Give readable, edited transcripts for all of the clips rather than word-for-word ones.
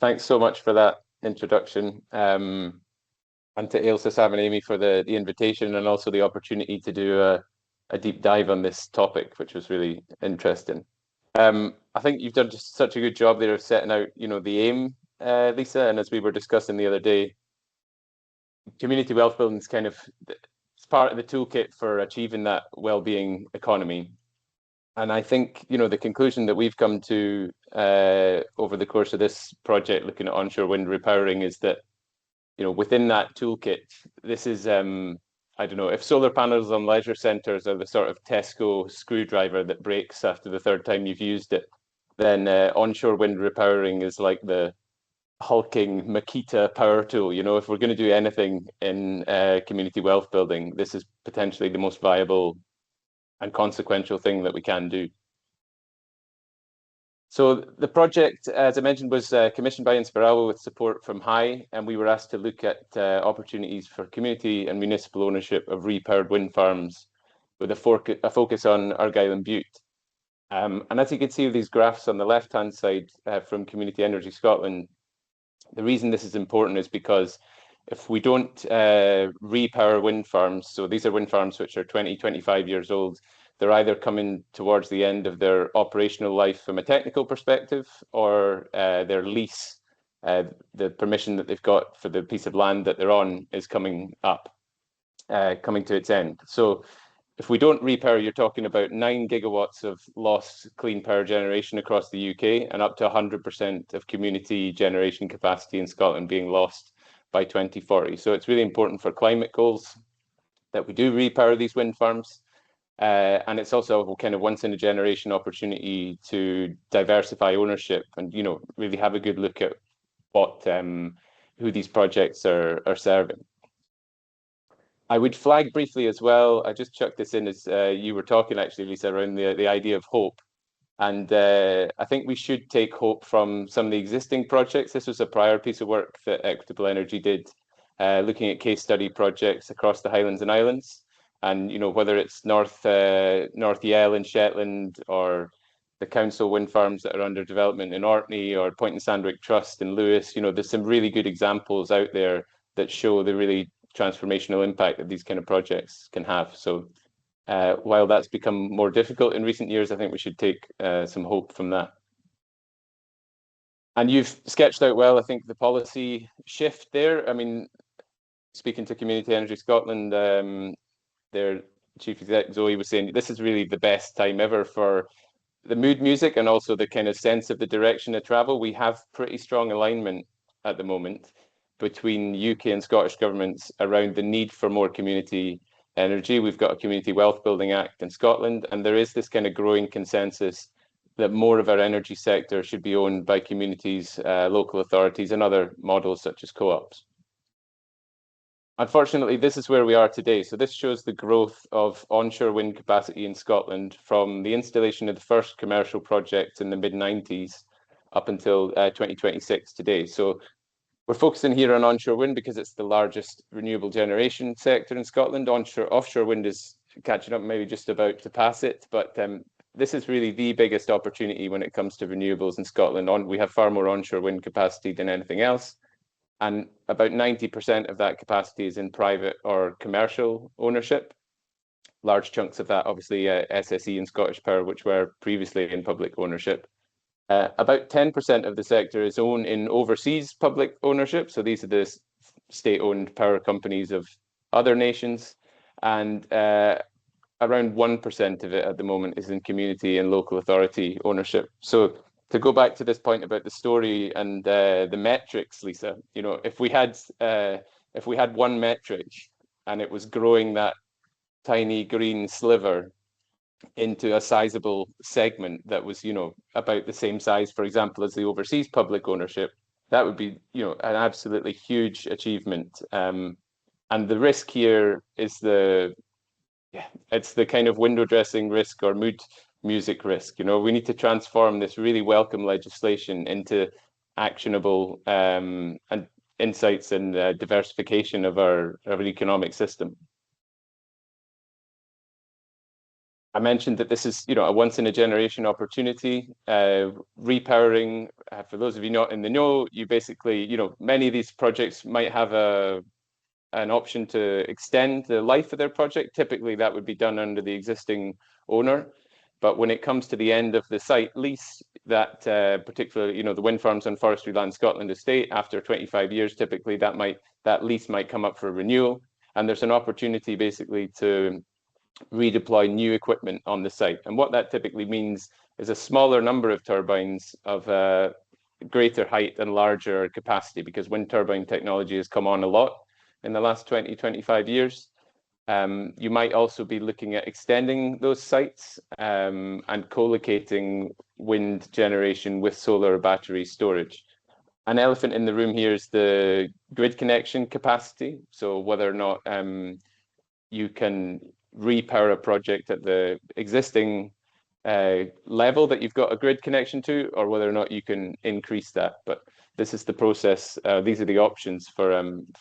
Thanks so much for that introduction. And to Ailsa, Sam, and Amy for the invitation and also the opportunity to do a deep dive on this topic, which was really interesting. I think you've done just such a good job there of setting out, the aim, Lisa. And as we were discussing the other day, community wealth building is it's part of the toolkit for achieving that well-being economy. And I think, the conclusion that we've come to over the course of this project, looking at onshore wind repowering, is that, within that toolkit, this is, I don't know, if solar panels on leisure centres are the sort of Tesco screwdriver that breaks after the third time you've used it, then onshore wind repowering is like the hulking Makita power tool. If we're going to do anything in community wealth building, this is potentially the most viable and consequential thing that we can do. So the project, as I mentioned, was commissioned by Inspirawa with support from HI, and we were asked to look at opportunities for community and municipal ownership of repowered wind farms with a focus on Argyll and Bute. And as you can see with these graphs on the left-hand side from Community Energy Scotland, the reason this is important is because if we don't repower wind farms, so these are wind farms which are 20, 25 years old, they're either coming towards the end of their operational life from a technical perspective, or their lease, the permission that they've got for the piece of land that they're on is coming to its end. So if we don't repower, you're talking about 9 gigawatts of lost clean power generation across the UK, and up to 100% of community generation capacity in Scotland being lost by 2040. So it's really important for climate goals that we do repower these wind farms. And it's also a kind of once in a generation opportunity to diversify ownership and, really have a good look at who these projects are serving. I would flag briefly as well, I just chucked this in as you were talking actually, Lisa, around the idea of hope. And I think we should take hope from some of the existing projects. This was a prior piece of work that Equitable Energy did, looking at case study projects across the Highlands and Islands. And, whether it's North Yell in Shetland, or the council wind farms that are under development in Orkney, or Point and Sandwich Trust in Lewis, there's some really good examples out there that show the really transformational impact that these kind of projects can have. So while that's become more difficult in recent years, I think we should take some hope from that. And you've sketched out well, I think, the policy shift there. I mean, speaking to Community Energy Scotland, their chief exec Zoe was saying this is really the best time ever for the mood music and also the kind of sense of the direction of travel. We have pretty strong alignment at the moment between UK and Scottish governments around the need for more community energy. We've got a Community Wealth Building Act in Scotland, and there is this kind of growing consensus that more of our energy sector should be owned by communities, local authorities, and other models such as co-ops. Unfortunately, this is where we are today. So this shows the growth of onshore wind capacity in Scotland from the installation of the first commercial project in the mid-90s up until 2026 today. So we're focusing here on onshore wind because it's the largest renewable generation sector in Scotland. Offshore wind is catching up, maybe just about to pass it, but this is really the biggest opportunity when it comes to renewables in Scotland. We have far more onshore wind capacity than anything else, and about 90% of that capacity is in private or commercial ownership. Large chunks of that, obviously, SSE and Scottish Power, which were previously in public ownership. About 10% of the sector is owned in overseas public ownership. So these are the state-owned power companies of other nations. And around 1% of it at the moment is in community and local authority ownership. So to go back to this point about the story and the metrics, Lisa, if we had one metric and it was growing that tiny green sliver into a sizable segment that was, about the same size, for example, as the overseas public ownership, that would be, an absolutely huge achievement. And the risk here is it's the kind of window dressing risk or mood music risk. We need to transform this really welcome legislation into actionable and insights and diversification of our economic system. I mentioned that this is, a once in a generation opportunity. Repowering for those of you not in the know, you basically, many of these projects might have an option to extend the life of their project. Typically, that would be done under the existing owner. But when it comes to the end of the site lease, that particularly, the wind farms on Forestry Land Scotland estate, after 25 years, typically that lease might come up for renewal. And there's an opportunity basically to redeploy new equipment on the site. And what that typically means is a smaller number of turbines of greater height and larger capacity, because wind turbine technology has come on a lot in the last 20, 25 years. You might also be looking at extending those sites and co-locating wind generation with solar battery storage. An elephant in the room here is the grid connection capacity. So whether or not you can repower a project at the existing level that you've got a grid connection to, or whether or not you can increase that. But this is the process. These are the options for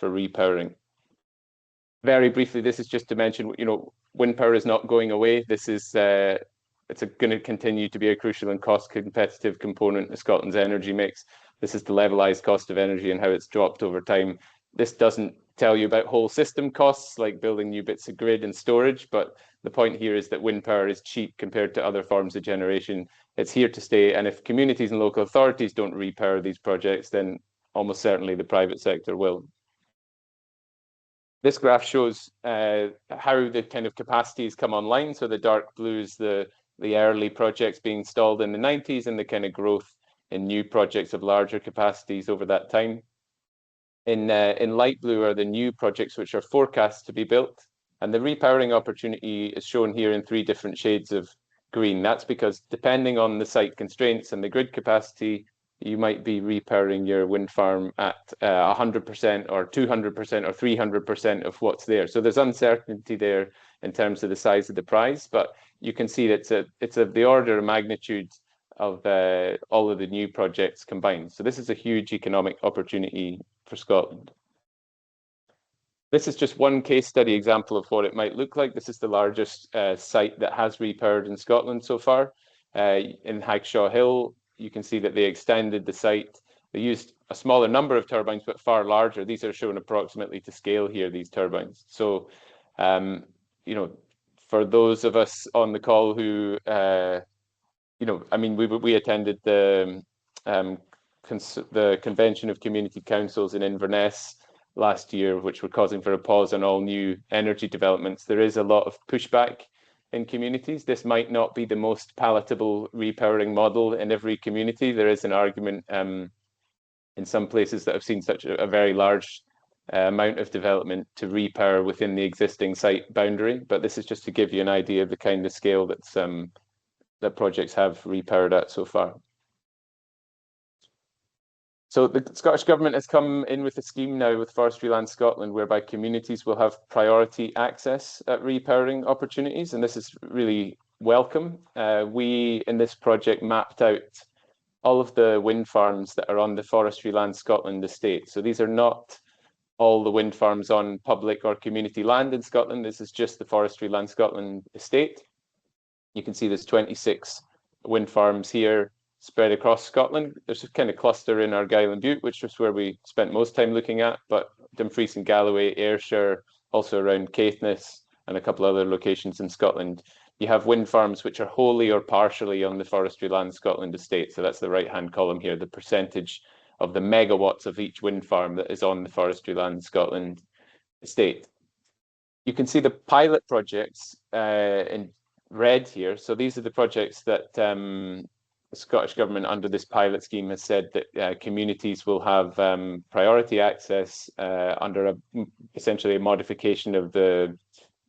repowering. Very briefly, this is just to mention, wind power is not going away. This is it's going to continue to be a crucial and cost competitive component of Scotland's energy mix. This is the levelized cost of energy and how it's dropped over time. This doesn't tell you about whole system costs like building new bits of grid and storage, but the point here is that wind power is cheap compared to other forms of generation. It's here to stay, and if communities and local authorities don't repower these projects, then almost certainly the private sector will. This graph shows how the kind of capacities come online. So the dark blue is the early projects being installed in the 90s and the kind of growth in new projects of larger capacities over that time. In light blue are the new projects which are forecast to be built. And the repowering opportunity is shown here in 3 different shades of green. That's because depending on the site constraints and the grid capacity, you might be repowering your wind farm at 100% or 200% or 300% of what's there. So there's uncertainty there in terms of the size of the prize, but you can see that it's of the order of magnitude of all of the new projects combined. So this is a huge economic opportunity for Scotland. This is just one case study example of what it might look like. This is the largest site that has repowered in Scotland so far. In Hagshaw Hill, you can see that they extended the site. They used a smaller number of turbines, but far larger. These are shown approximately to scale here, these turbines. So, for those of us on the call who, we attended the Convention of Community Councils in Inverness last year, which were causing for a pause on all new energy developments. There is a lot of pushback in communities. This might not be the most palatable repowering model in every community. There is an argument in some places that have seen such a very large amount of development to repower within the existing site boundary. But this is just to give you an idea of the kind of scale that's that projects have repowered at so far. So the Scottish Government has come in with a scheme now with Forestry Land Scotland, whereby communities will have priority access at repowering opportunities, and this is really welcome. We, in this project, mapped out all of the wind farms that are on the Forestry Land Scotland estate. So these are not all the wind farms on public or community land in Scotland. This is just the Forestry Land Scotland estate. You can see there's 26 wind farms here spread across Scotland. There's a kind of cluster in Argyll and Bute, which was where we spent most time looking at, but Dumfries and Galloway, Ayrshire, also around Caithness, and a couple other locations in Scotland. You have wind farms which are wholly or partially on the Forestry Land Scotland estate. So that's the right-hand column here, the percentage of the megawatts of each wind farm that is on the Forestry Land Scotland estate. You can see the pilot projects in red here. So these are the projects that the Scottish Government under this pilot scheme has said that communities will have priority access under essentially a modification of the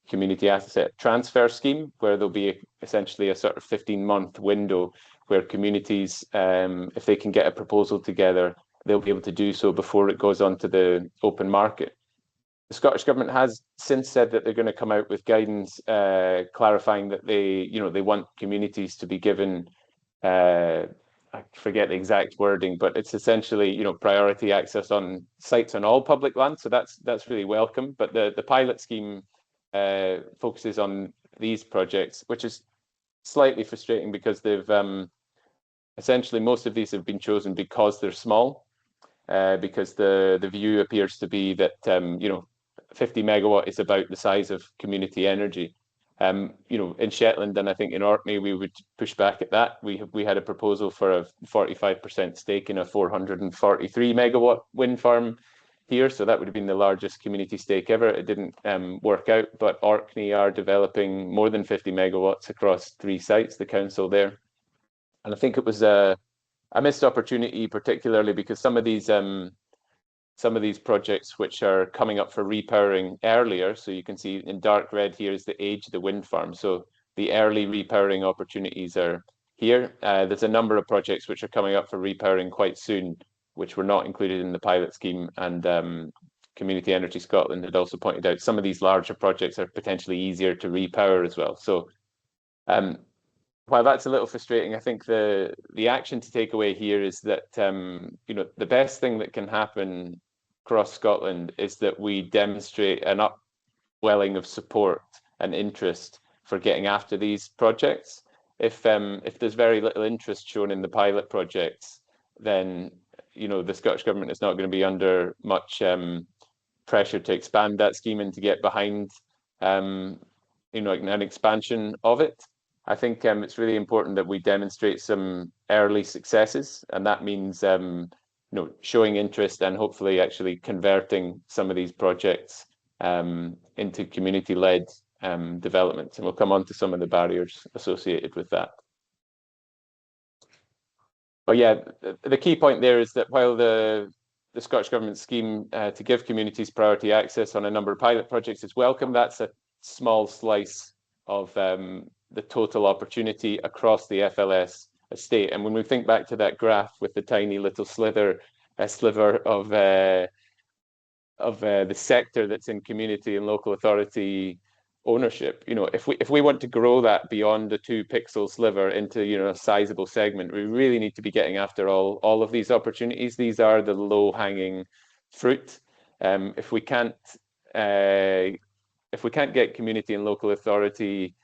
community asset transfer scheme, where there'll be essentially a sort of 15-month window where communities, if they can get a proposal together, they'll be able to do so before it goes onto the open market. The Scottish Government has since said that they're going to come out with guidance clarifying that they want communities to be given, I forget the exact wording, but it's essentially, priority access on sites on all public land. So that's really welcome. But the pilot scheme focuses on these projects, which is slightly frustrating because they've essentially most of these have been chosen because they're small, because the view appears to be that 50 megawatt is about the size of community energy. In Shetland and I think in Orkney, we would push back at that. We had a proposal for a 45% stake in a 443 megawatt wind farm here, so that would have been the largest community stake ever. It didn't work out, but Orkney are developing more than 50 megawatts across 3 sites, the council there. And I think it was a missed opportunity, particularly because some of these projects which are coming up for repowering earlier, so you can see in dark red here is the age of the wind farm. So the early repowering opportunities are here. There's a number of projects which are coming up for repowering quite soon, which were not included in the pilot scheme. And Community Energy Scotland had also pointed out some of these larger projects are potentially easier to repower as well. So while that's a little frustrating, I think the action to take away here is that the best thing that can happen across Scotland is that we demonstrate an upwelling of support and interest for getting after these projects. If there's very little interest shown in the pilot projects, then the Scottish Government is not going to be under much pressure to expand that scheme and to get behind an expansion of it. I think it's really important that we demonstrate some early successes, and that means showing interest and hopefully actually converting some of these projects into community-led developments. And we'll come on to some of the barriers associated with that. But yeah, the key point there is that while the Scottish Government scheme to give communities priority access on a number of pilot projects is welcome, that's a small slice of the total opportunity across the FLS estate. And when we think back to that graph with the tiny little sliver of the sector that's in community and local authority ownership, if we want to grow that beyond the 2-pixel sliver into a sizable segment, we really need to be getting after all of these opportunities. These are the low-hanging fruit. If we can't get community and local authority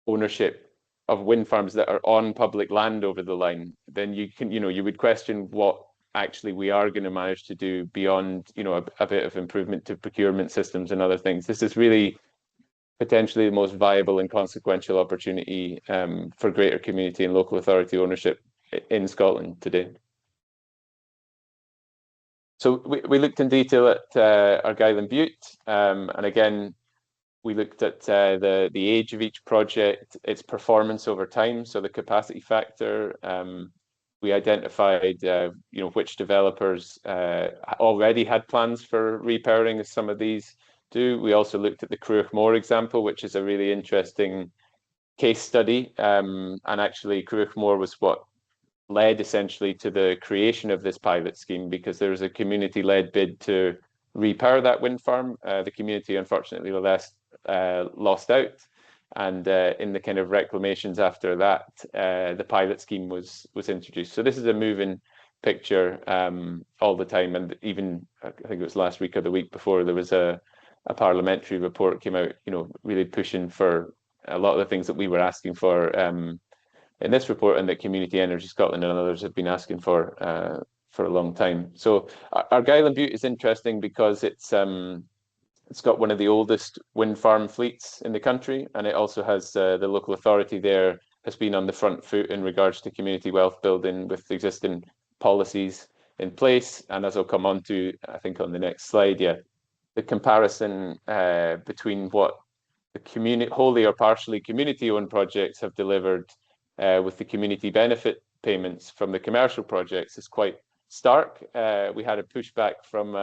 ownership of wind farms that are on public land over the line, then you would question what actually we are going to manage to do beyond a bit of improvement to procurement systems and other things. This is really potentially the most viable and consequential opportunity for greater community and local authority ownership in Scotland today. So we looked in detail at Argyll and Bute, and again, we looked at the age of each project, its performance over time, so the capacity factor. We identified which developers already had plans for repowering, as some of these do. We also looked at the Cruachmore example, which is a really interesting case study. And actually, Cruachmore was what led essentially to the creation of this pilot scheme, because there was a community-led bid to repower that wind farm. The community, unfortunately, lost out. And in the kind of reclamations after that, the pilot scheme was introduced. So this is a moving picture all the time. And even, I think it was last week or the week before, there was a parliamentary report came out, really pushing for a lot of the things that we were asking for in this report, and that Community Energy Scotland and others have been asking for a long time. So Argyll and Bute is interesting because it's got one of the oldest wind farm fleets in the country, and it also has the local authority there has been on the front foot in regards to community wealth building with existing policies in place. And as I'll come on to, I think on the next slide, the comparison between what the wholly or partially community-owned projects have delivered with the community benefit payments from the commercial projects is quite stark. We had a pushback from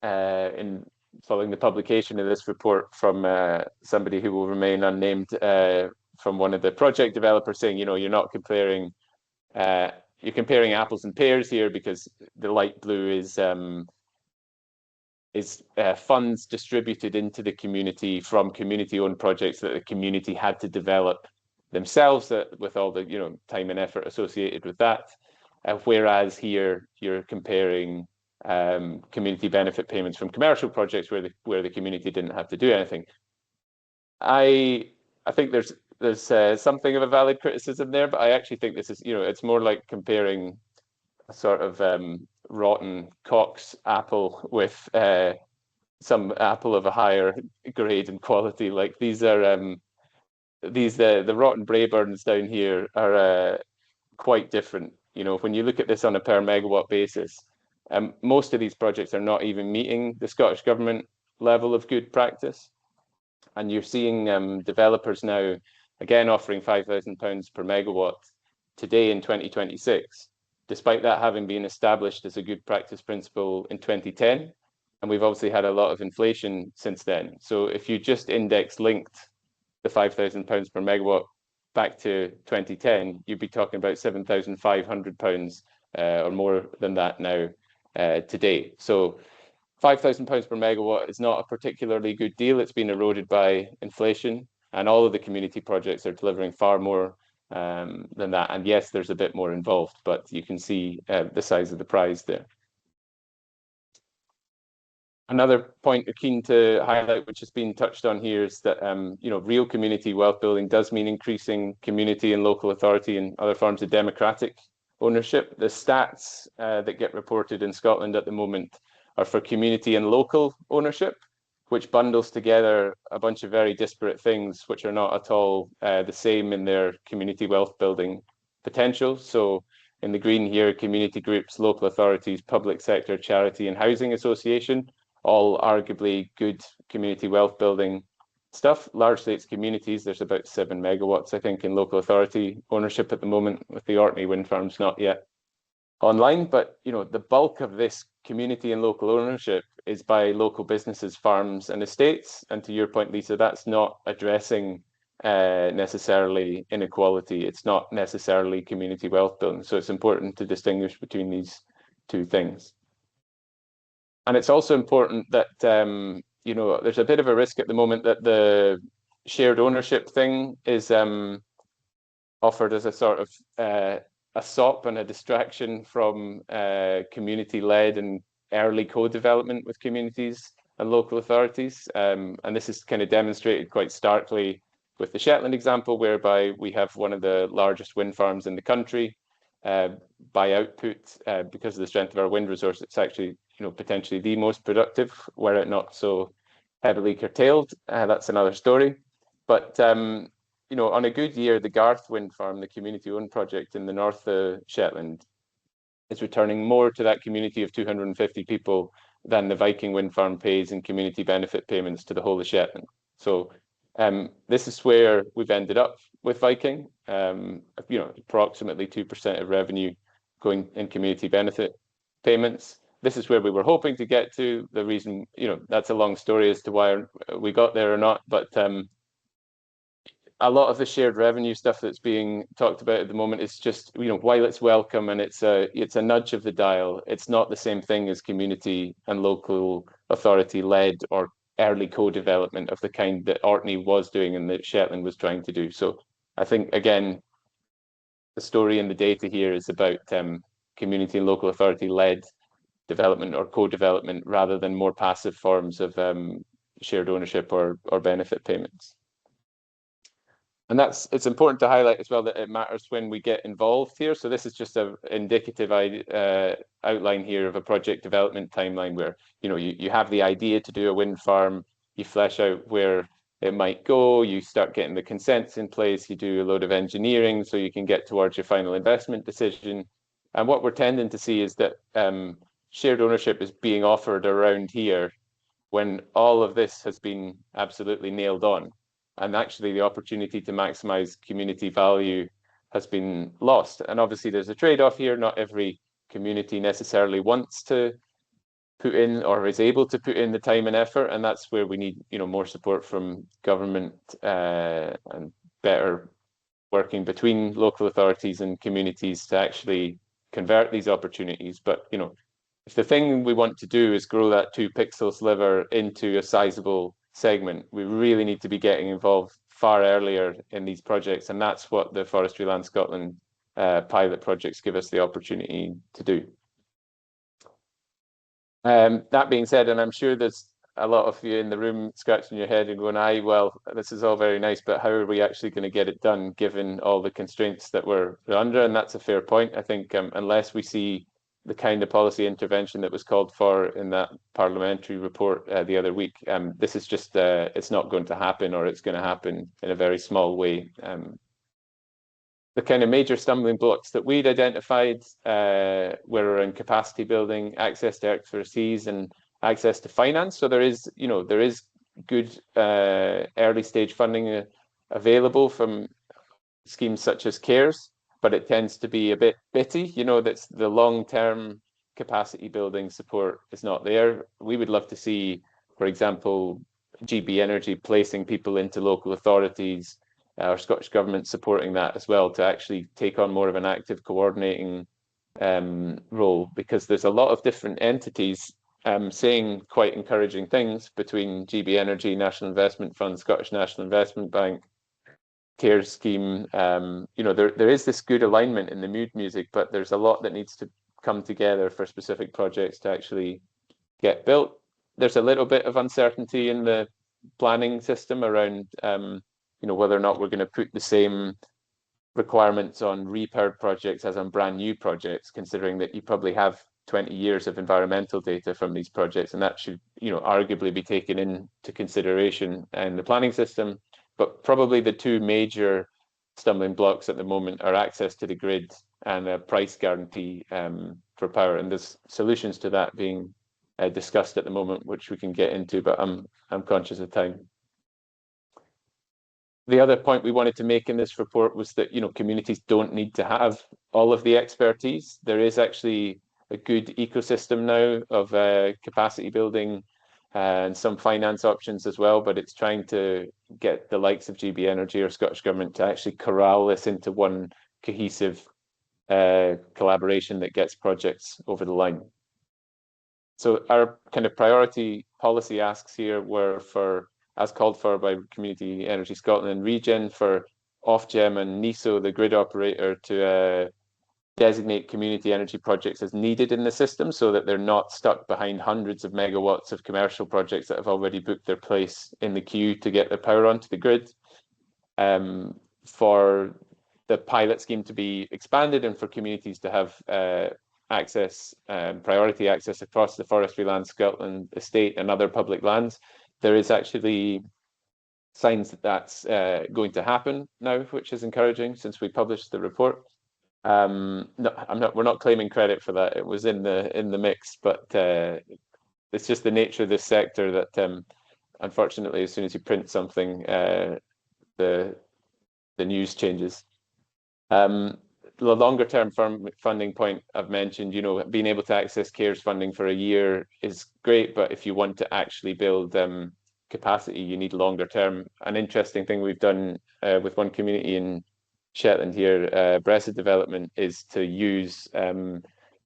in following the publication of this report from somebody who will remain unnamed, from one of the project developers, saying, you're not comparing, you're comparing apples and pears here, because the light blue is funds distributed into the community from community-owned projects that the community had to develop themselves, with all the time and effort associated with that. Whereas here you're comparing community benefit payments from commercial projects where the community didn't have to do anything. I think there's there's something of a valid criticism there, but I actually think this is, it's more like comparing a sort of rotten Cox apple with some apple of a higher grade and quality. Like these are the rotten Braeburns down here are quite different. When you look at this on a per megawatt basis, most of these projects are not even meeting the Scottish Government level of good practice. And you're seeing developers now, again, offering £5,000 per megawatt today in 2026, despite that having been established as a good practice principle in 2010. And we've obviously had a lot of inflation since then. So if you just index linked the £5,000 per megawatt back to 2010, you'd be talking about £7,500 or more than that now today. So £5,000 per megawatt is not a particularly good deal. It's been eroded by inflation, and all of the community projects are delivering far more than that. And yes, there's a bit more involved, but you can see the size of the prize there. Another point keen to highlight, which has been touched on here, is that real community wealth building does mean increasing community and local authority and other forms of democratic ownership. The stats that get reported in Scotland at the moment are for community and local ownership, which bundles together a bunch of very disparate things, which are not at all the same in their community wealth building potential. So in the green here, community groups, local authorities, public sector, charity and housing association, all arguably good community wealth building stuff. Largely it's communities. There's about 7 megawatts, I think, in local authority ownership at the moment, with the Orkney wind farms not yet online. But the bulk of this community and local ownership is by local businesses, farms and estates. And to your point, Lisa, that's not addressing necessarily inequality. It's not necessarily community wealth building. So it's important to distinguish between these two things. And it's also important that there's a bit of a risk at the moment that the shared ownership thing is offered as a sort of a sop and a distraction from community-led and early co-development with communities and local authorities. And this is kind of demonstrated quite starkly with the Shetland example, whereby we have one of the largest wind farms in the country. By output, because of the strength of our wind resource, it's actually potentially the most productive, were it not so heavily curtailed. That's another story. But on a good year, the Garth wind farm, the community-owned project in the north of Shetland, is returning more to that community of 250 people than the Viking wind farm pays in community benefit payments to the whole of Shetland. So this is where we've ended up with Viking. Approximately 2% of revenue going in community benefit payments. This is where we were hoping to get to. The reason, that's a long story as to why we got there or not, but a lot of the shared revenue stuff that's being talked about at the moment is just, while it's welcome and it's a nudge of the dial, it's not the same thing as community and local authority led or early co-development of the kind that Orkney was doing and that Shetland was trying to do. So I think, again, the story and the data here is about community and local authority led development or co-development rather than more passive forms of shared ownership or benefit payments. And it's important to highlight as well that it matters when we get involved here. So this is just an indicative outline here of a project development timeline where, you have the idea to do a wind farm, you flesh out where it might go, you start getting the consents in place, you do a load of engineering so you can get towards your final investment decision. And what we're tending to see is that shared ownership is being offered around here when all of this has been absolutely nailed on. And actually the opportunity to maximize community value has been lost. And obviously there's a trade-off here. Not every community necessarily wants to put in or is able to put in the time and effort. And that's where we need, more support from government and better working between local authorities and communities to actually convert these opportunities. But, if the thing we want to do is grow that 2-pixel sliver into a sizable segment, we really need to be getting involved far earlier in these projects, and that's what the Forestry Land Scotland pilot projects give us the opportunity to do. That being said, and I'm sure there's a lot of you in the room scratching your head and going, aye, well, this is all very nice, but how are we actually going to get it done given all the constraints that we're under? And that's a fair point. I think unless we see the kind of policy intervention that was called for in that parliamentary report the other week, this is just, it's not going to happen, or it's going to happen in a very small way. The kind of major stumbling blocks that we'd identified were around capacity building, access to expertise, and access to finance. So there is good early stage funding available from schemes such as CARES, but it tends to be a bit bitty. That's the long-term capacity building support is not there. We would love to see, for example, GB Energy placing people into local authorities, or Scottish Government supporting that as well, to actually take on more of an active coordinating role, because there's a lot of different entities saying quite encouraging things between GB Energy, National Investment Fund, Scottish National Investment Bank, CARES scheme. There is this good alignment in the mood music, but there's a lot that needs to come together for specific projects to actually get built. There's a little bit of uncertainty in the planning system around whether or not we're going to put the same requirements on repaired projects as on brand new projects, considering that you probably have 20 years of environmental data from these projects, and that should, arguably be taken into consideration in the planning system. But probably the two major stumbling blocks at the moment are access to the grid and a price guarantee for power, and there's solutions to that being discussed at the moment, which we can get into, but I'm conscious of time. The other point we wanted to make in this report was that communities don't need to have all of the expertise. There is actually a good ecosystem now of capacity building and some finance options as well, but it's trying to get the likes of GB Energy or Scottish Government to actually corral this into one cohesive collaboration that gets projects over the line. So our kind of priority policy asks here were for, as called for by Community Energy Scotland and Regen, for Ofgem and NESO, the grid operator, to designate community energy projects as needed in the system, so that they're not stuck behind hundreds of megawatts of commercial projects that have already booked their place in the queue to get their power onto the grid. For the pilot scheme to be expanded and for communities to have access, priority access across the Forestry Land Scotland estate and other public lands, there is actually signs that that's going to happen now, which is encouraging since we published the report. No, we're not claiming credit for that. It was in the mix, but it's just the nature of this sector that unfortunately, as soon as you print something, the news changes. The longer term funding point I've mentioned, being able to access CARES funding for a year is great, but if you want to actually build capacity, you need longer term. An interesting thing we've done with one community in Shetland here, Bressa Development, is to use the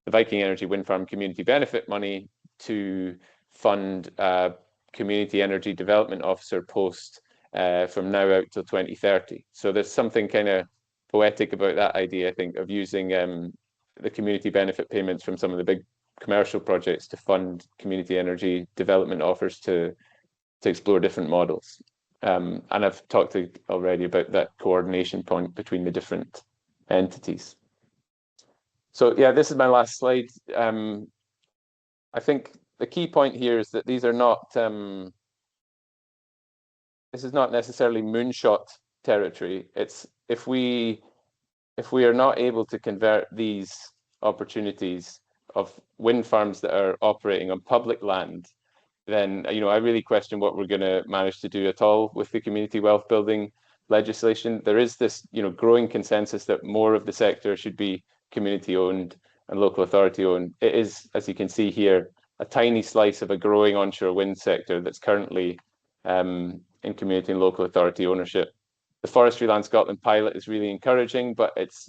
Viking Energy Wind Farm community benefit money to fund a community energy development officer post from now out till 2030. So there's something kind of poetic about that idea, I think, of using the community benefit payments from some of the big commercial projects to fund community energy development offers to explore different models. And I've talked already about that coordination point between the different entities. So yeah, this is my last slide. I think the key point here is that these are not, this is not necessarily moonshot territory. It's if we are not able to convert these opportunities of wind farms that are operating on public land, then I really question what we're going to manage to do at all with the community wealth building legislation. There is this growing consensus that more of the sector should be community owned and local authority owned. It is, as you can see here, a tiny slice of a growing onshore wind sector that's currently in community and local authority ownership. The Forestry Land Scotland pilot is really encouraging, but it's,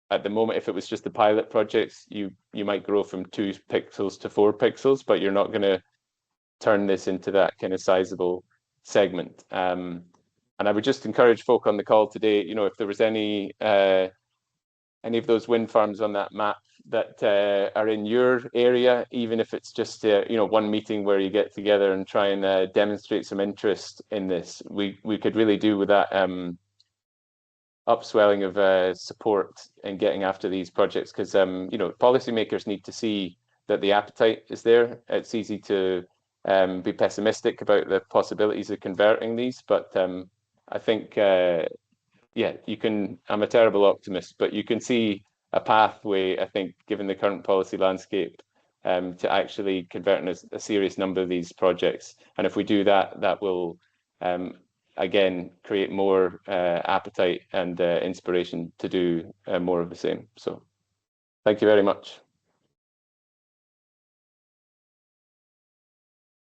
at the moment, if it was just the pilot projects, you might grow from 2 pixels to 4 pixels, but you're not going to turn this into that kind of sizable segment. And I would just encourage folk on the call today, if there was any of those wind farms on that map that are in your area, even if it's just one meeting where you get together and try and demonstrate some interest in this. We could really do with that upswelling of support in getting after these projects, because policymakers need to see that the appetite is there. It's easy to be pessimistic about the possibilities of converting these, but I think yeah, you can. I'm a terrible optimist, but you can see a pathway, I think, given the current policy landscape, to actually converting a serious number of these projects. And if we do that, that will again create more appetite and inspiration to do more of the same. So thank you very much.